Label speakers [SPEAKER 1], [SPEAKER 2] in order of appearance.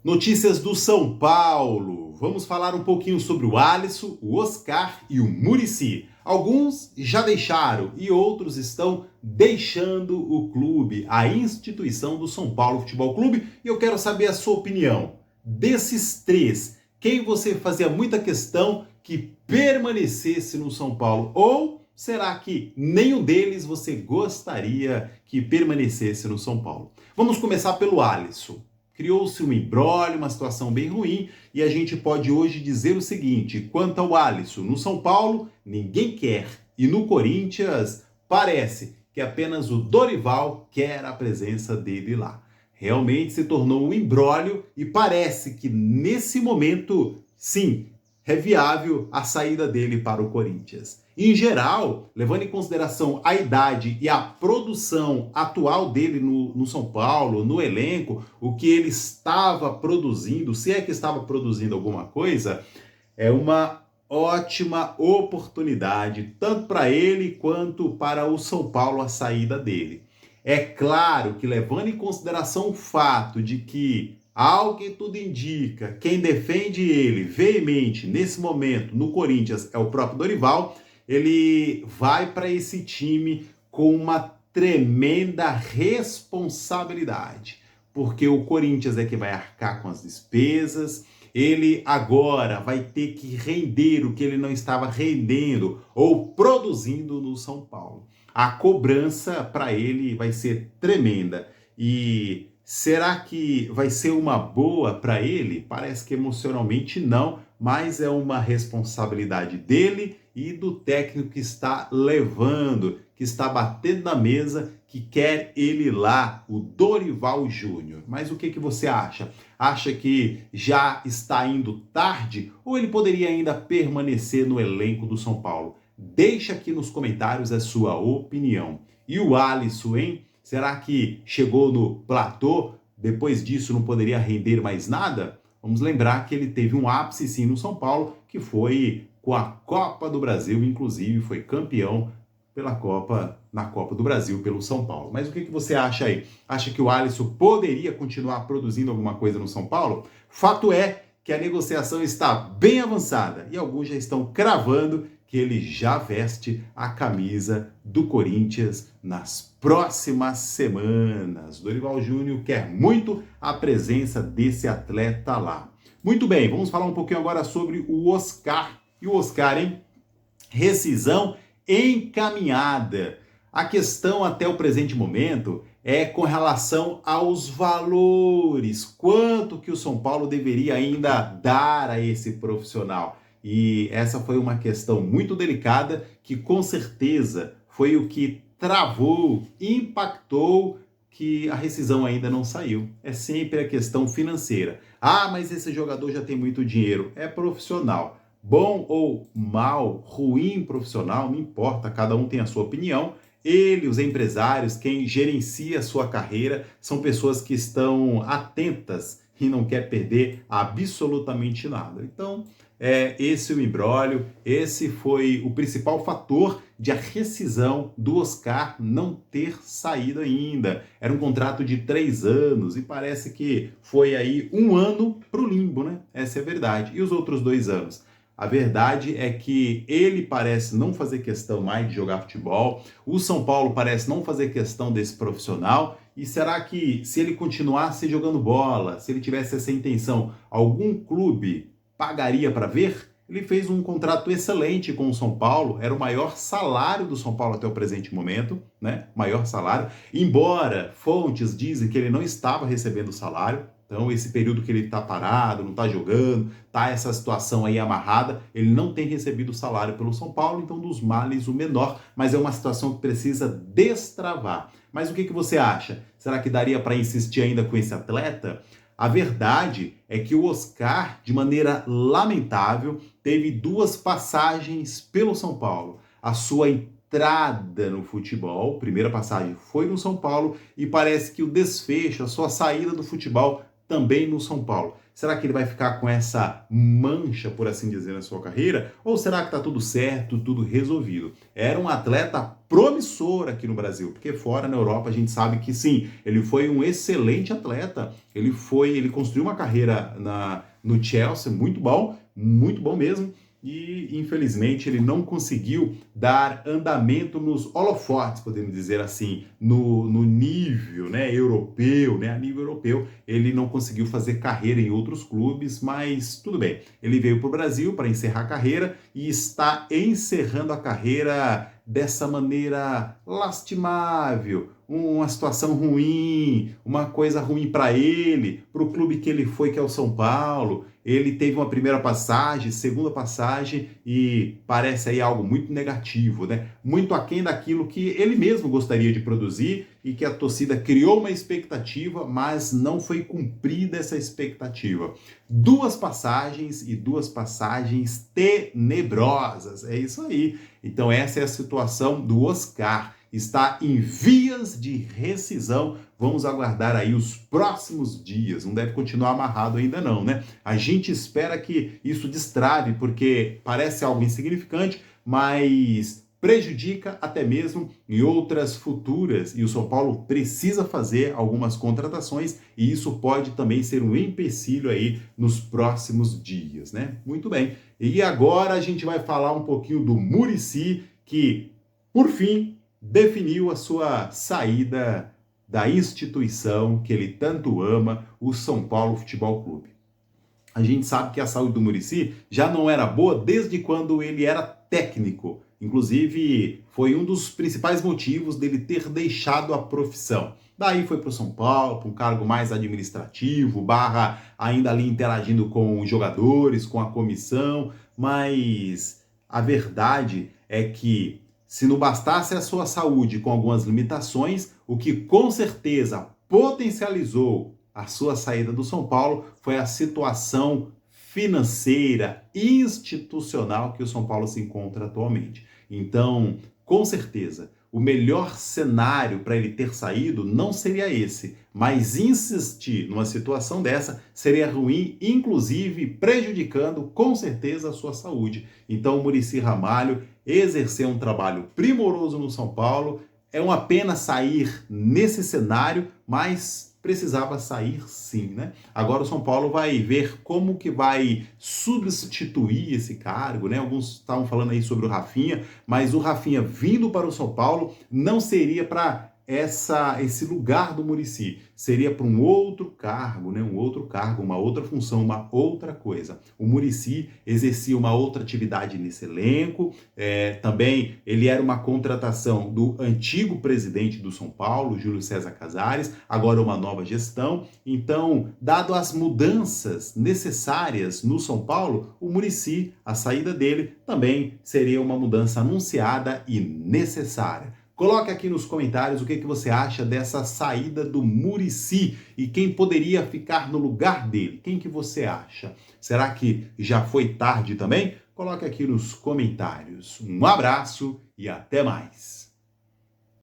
[SPEAKER 1] Notícias do São Paulo. Vamos falar um pouquinho sobre o Alisson, o Oscar e o Muricy. Alguns já deixaram e outros estão deixando o clube, a instituição do São Paulo Futebol Clube. E eu quero saber a sua opinião. Desses três, quem você fazia muita questão que permanecesse no São Paulo? Ou será que nenhum deles você gostaria que permanecesse no São Paulo? Vamos começar pelo Alisson. Criou-se um imbróglio, uma situação bem ruim, e a gente pode hoje dizer o seguinte: quanto ao Alisson, no São Paulo, ninguém quer, e no Corinthians, parece que apenas o Dorival quer a presença dele lá. Realmente se tornou um imbróglio e parece que nesse momento, sim, é viável a saída dele para o Corinthians. Em geral, levando em consideração a idade e a produção atual dele no São Paulo, no elenco, o que ele estava produzindo, se é que estava produzindo alguma coisa, é uma ótima oportunidade, tanto para ele quanto para o São Paulo, a saída dele. É claro que, levando em consideração o fato de que, ao que tudo indica, quem defende ele veemente nesse momento no Corinthians é o próprio Dorival, ele vai para esse time com uma tremenda responsabilidade, porque o Corinthians é que vai arcar com as despesas, ele agora vai ter que render o que ele não estava rendendo ou produzindo no São Paulo. A cobrança para ele vai ser tremenda. E será que vai ser uma boa para ele? Parece que emocionalmente não, mas é uma responsabilidade dele e do técnico que está levando, que está batendo na mesa, que quer ele lá, o Dorival Júnior. Mas o que você acha? Acha que já está indo tarde ou ele poderia ainda permanecer no elenco do São Paulo? Deixa aqui nos comentários a sua opinião. E o Alisson, hein? Será que chegou no platô? Depois disso não poderia render mais nada? Vamos lembrar que ele teve um ápice sim no São Paulo, que foi com a Copa do Brasil, inclusive foi campeão na Copa do Brasil pelo São Paulo. Mas o que você acha aí? Acha que o Alisson poderia continuar produzindo alguma coisa no São Paulo? Fato é que a negociação está bem avançada e alguns já estão cravando que ele já veste a camisa do Corinthians nas próximas semanas. Dorival Júnior quer muito a presença desse atleta lá. Muito bem, vamos falar um pouquinho agora sobre o Oscar. E o Oscar, hein? Rescisão encaminhada. A questão até o presente momento é com relação aos valores. Quanto que o São Paulo deveria ainda dar a esse profissional? E essa foi uma questão muito delicada que com certeza foi o que travou, impactou que a rescisão ainda não saiu. É sempre a questão financeira. Ah, mas esse jogador já tem muito dinheiro. É profissional. Bom ou mal, ruim profissional, não importa, cada um tem a sua opinião. Ele, os empresários, quem gerencia a sua carreira, são pessoas que estão atentas e não quer perder absolutamente nada. Então, esse é o imbróglio, esse foi o principal fator de a rescisão do Oscar não ter saído ainda. Era um contrato de 3 anos e parece que foi aí 1 ano para o limbo, né? Essa é a verdade. E os outros 2 anos? A verdade é que ele parece não fazer questão mais de jogar futebol, o São Paulo parece não fazer questão desse profissional, e será que se ele continuasse jogando bola, se ele tivesse essa intenção, algum clube pagaria para ver? Ele fez um contrato excelente com o São Paulo, era o maior salário do São Paulo até o presente momento, né? Maior salário, embora fontes dizem que ele não estava recebendo salário. Então, esse período que ele está parado, não está jogando, está essa situação aí amarrada, ele não tem recebido salário pelo São Paulo, então dos males o menor, mas é uma situação que precisa destravar. Mas o que você acha? Será que daria para insistir ainda com esse atleta? A verdade é que o Oscar, de maneira lamentável, teve 2 passagens pelo São Paulo. A sua entrada no futebol, primeira passagem foi no São Paulo, e parece que o desfecho, a sua saída do futebol, também no São Paulo. Será que ele vai ficar com essa mancha, por assim dizer, na sua carreira? Ou será que está tudo certo, tudo resolvido? Era um atleta promissor aqui no Brasil, porque fora na Europa a gente sabe que sim, ele foi um excelente atleta. Ele construiu uma carreira no Chelsea muito bom mesmo. E infelizmente ele não conseguiu dar andamento nos holofotes, podemos dizer assim, no nível, né, europeu, né, a nível europeu, ele não conseguiu fazer carreira em outros clubes, mas tudo bem. Ele veio para o Brasil para encerrar a carreira e está encerrando a carreira dessa maneira lastimável, uma situação ruim, uma coisa ruim para ele, para o clube que ele foi, que é o São Paulo. Ele teve uma primeira passagem, segunda passagem e parece aí algo muito negativo, né? Muito aquém daquilo que ele mesmo gostaria de produzir e que a torcida criou uma expectativa, mas não foi cumprida essa expectativa. Duas passagens tenebrosas, é isso aí. Então essa é a situação do Oscar. Está em vias de rescisão. Vamos aguardar aí os próximos dias. Não deve continuar amarrado ainda não, né? A gente espera que isso destrave, porque parece algo insignificante, mas prejudica até mesmo em outras futuras. E o São Paulo precisa fazer algumas contratações e isso pode também ser um empecilho aí nos próximos dias, né? Muito bem. E agora a gente vai falar um pouquinho do Muricy, que, por fim, definiu a sua saída da instituição que ele tanto ama, o São Paulo Futebol Clube. A gente sabe que a saúde do Muricy já não era boa desde quando ele era técnico. Inclusive, foi um dos principais motivos dele ter deixado a profissão. Daí foi para o São Paulo, para um cargo mais administrativo, barra ainda ali interagindo com os jogadores, com a comissão, mas a verdade é que se não bastasse a sua saúde com algumas limitações, o que com certeza potencializou a sua saída do São Paulo foi a situação financeira, institucional que o São Paulo se encontra atualmente. Então, com certeza, o melhor cenário para ele ter saído não seria esse, mas insistir numa situação dessa seria ruim, inclusive prejudicando com certeza a sua saúde. Então, o Muricy Ramalho exerceu um trabalho primoroso no São Paulo. É uma pena sair nesse cenário, mas precisava sair sim, né? Agora o São Paulo vai ver como que vai substituir esse cargo, né? Alguns estavam falando aí sobre o Rafinha, mas o Rafinha vindo para o São Paulo não seria para esse lugar do Muricy, seria para um outro cargo, né? Um outro cargo, uma outra função, uma outra coisa. O Muricy exercia uma outra atividade nesse elenco, também ele era uma contratação do antigo presidente do São Paulo, Júlio César Casares, agora uma nova gestão. Então, dado as mudanças necessárias no São Paulo, o Muricy, a saída dele, também seria uma mudança anunciada e necessária. Coloque aqui nos comentários o que você acha dessa saída do Muricy e quem poderia ficar no lugar dele. Quem que você acha? Será que já foi tarde também? Coloque aqui nos comentários. Um abraço e até mais.